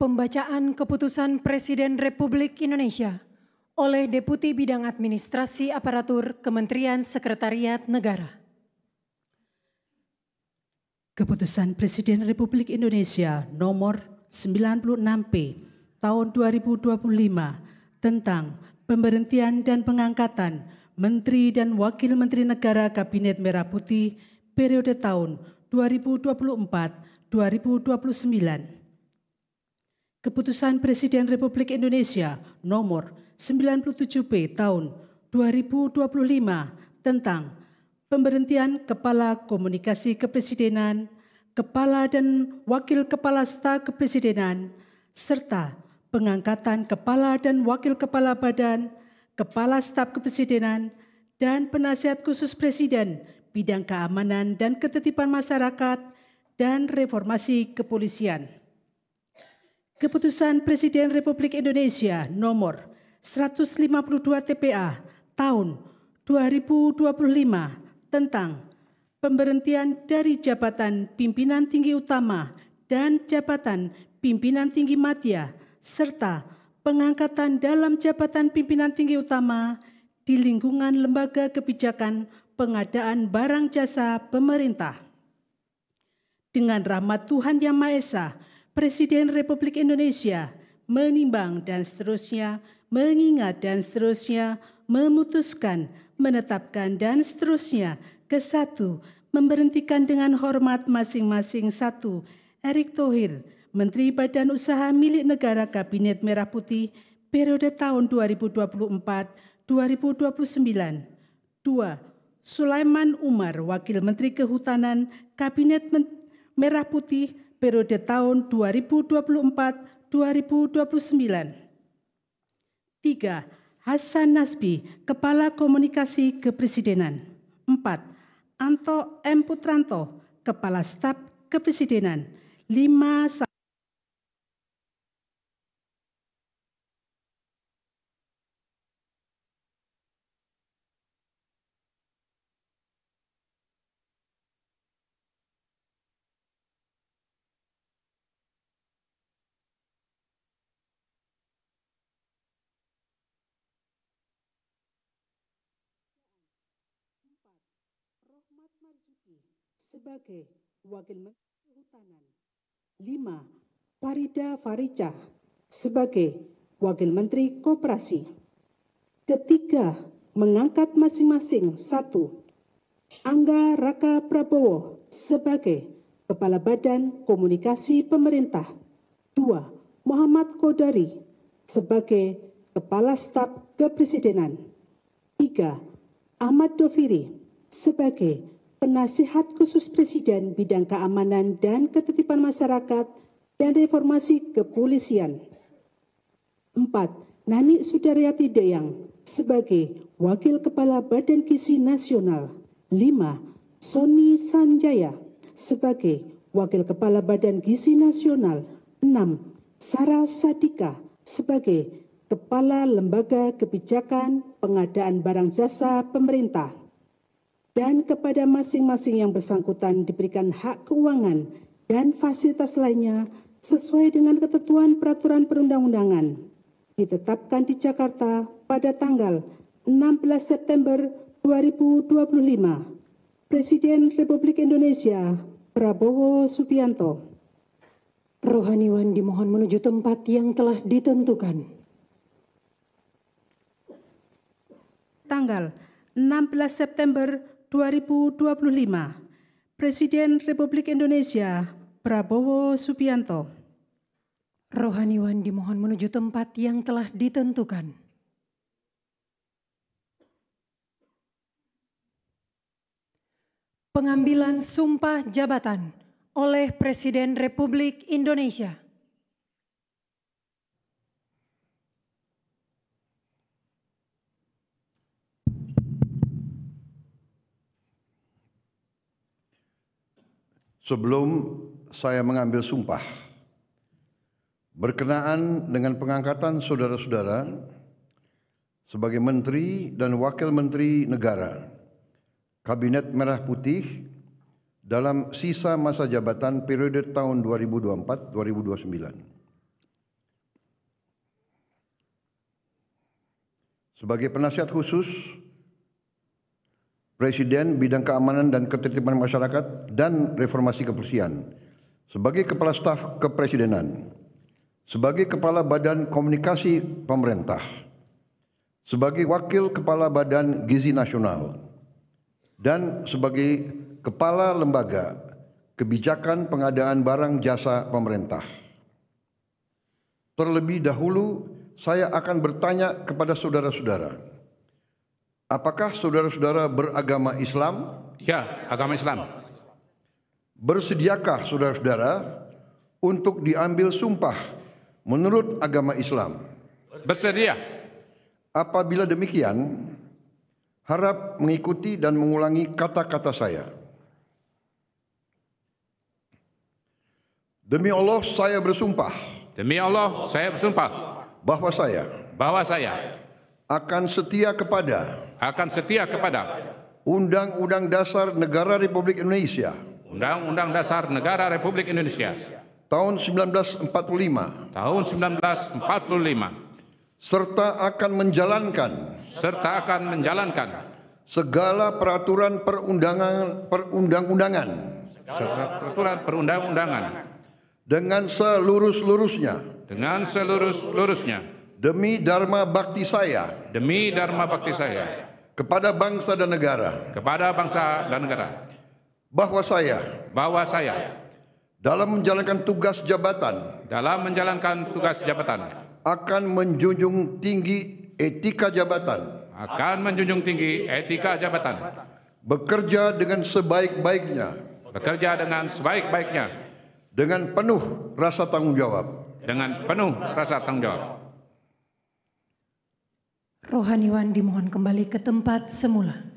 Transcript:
Pembacaan Keputusan Presiden Republik Indonesia oleh Deputi Bidang Administrasi Aparatur Kementerian Sekretariat Negara. Keputusan Presiden Republik Indonesia nomor 96P tahun 2025 tentang pemberhentian dan pengangkatan Menteri dan Wakil Menteri Negara Kabinet Merah Putih periode tahun 2024-2029. Keputusan Presiden Republik Indonesia nomor 97P tahun 2025 tentang pemberhentian Kepala Komunikasi Kepresidenan, Kepala dan Wakil Kepala Staf Kepresidenan, serta pengangkatan Kepala dan Wakil Kepala Badan, Kepala Staf Kepresidenan, dan Penasihat Khusus Presiden bidang keamanan dan ketertiban masyarakat dan reformasi kepolisian. Keputusan Presiden Republik Indonesia nomor 152 TPA tahun 2025 tentang pemberhentian dari jabatan pimpinan tinggi utama dan jabatan pimpinan tinggi madya serta pengangkatan dalam jabatan pimpinan tinggi utama di lingkungan lembaga kebijakan pengadaan barang jasa pemerintah. Dengan rahmat Tuhan Yang Maha Esa, Presiden Republik Indonesia menimbang dan seterusnya, mengingat dan seterusnya, memutuskan, menetapkan dan seterusnya. Ke-1, memberhentikan dengan hormat masing-masing. 1. Erick Thohir, Menteri Badan Usaha Milik Negara Kabinet Merah Putih periode tahun 2024-2029. 2. Sulaiman Umar, Wakil Menteri Kehutanan Kabinet Merah Putih periode tahun 2024-2029. 3. Hasan Nasbi, Kepala Komunikasi Kepresidenan. 4. Anto M. Putranto, Kepala Staf Kepresidenan. 5. Rohmat Marzuki sebagai Wakil Menteri Kehutanan. 5. Farida Farica sebagai Wakil Menteri Koperasi. Ketiga, mengangkat masing-masing. 1. Angga Raka Prabowo sebagai Kepala Badan Komunikasi Pemerintah. 2. Muhammad Kodari sebagai Kepala Staf Kepresidenan. 3. Ahmad Doviri sebagai Penasihat Khusus Presiden bidang keamanan dan ketertiban masyarakat dan reformasi kepolisian. 4. Nani Sudaryati Deyang sebagai Wakil Kepala Badan Gizi Nasional. 5. Sony Sanjaya sebagai Wakil Kepala Badan Gizi Nasional. 6. Sarah Sadika sebagai Kepala Lembaga Kebijakan Pengadaan Barang Jasa Pemerintah. Dan kepada masing-masing yang bersangkutan diberikan hak keuangan dan fasilitas lainnya sesuai dengan ketentuan peraturan perundang-undangan ditetapkan di Jakarta pada tanggal 16 September 2025. Presiden Republik Indonesia Prabowo Subianto. Rohaniwan dimohon menuju tempat yang telah ditentukan. Tanggal 16 September 2025, Presiden Republik Indonesia Prabowo Subianto. Rohaniwan dimohon menuju tempat yang telah ditentukan. Pengambilan sumpah jabatan oleh Presiden Republik Indonesia. Sebelum saya mengambil sumpah, berkenaan dengan pengangkatan saudara-saudara sebagai Menteri dan Wakil Menteri Negara Kabinet Merah Putih dalam sisa masa jabatan periode tahun 2024-2029. sebagai penasihat khusus Presiden Bidang Keamanan dan Ketertiban Masyarakat dan Reformasi Kepolisian, sebagai Kepala Staf Kepresidenan, sebagai Kepala Badan Komunikasi Pemerintah, sebagai Wakil Kepala Badan Gizi Nasional, dan sebagai Kepala Lembaga Kebijakan Pengadaan Barang Jasa Pemerintah. Terlebih dahulu, saya akan bertanya kepada saudara-saudara, apakah saudara-saudara beragama Islam? Ya, agama Islam. Bersediakah saudara-saudara untuk diambil sumpah menurut agama Islam? Bersedia. Apabila demikian, harap mengikuti dan mengulangi kata-kata saya. Demi Allah, saya bersumpah. Demi Allah, saya bersumpah Bahwa saya akan setia kepada Undang-Undang Dasar Negara Republik Indonesia Undang-Undang Dasar Negara Republik Indonesia tahun 1945 serta akan menjalankan segala peraturan perundang-undangan dengan seluruh-luruhnya demi dharma bakti saya kepada bangsa dan negara, bahwa saya dalam menjalankan tugas jabatan akan menjunjung tinggi etika jabatan, bekerja dengan sebaik-baiknya, dengan penuh rasa tanggung jawab. Rohaniwan dimohon kembali ke tempat semula.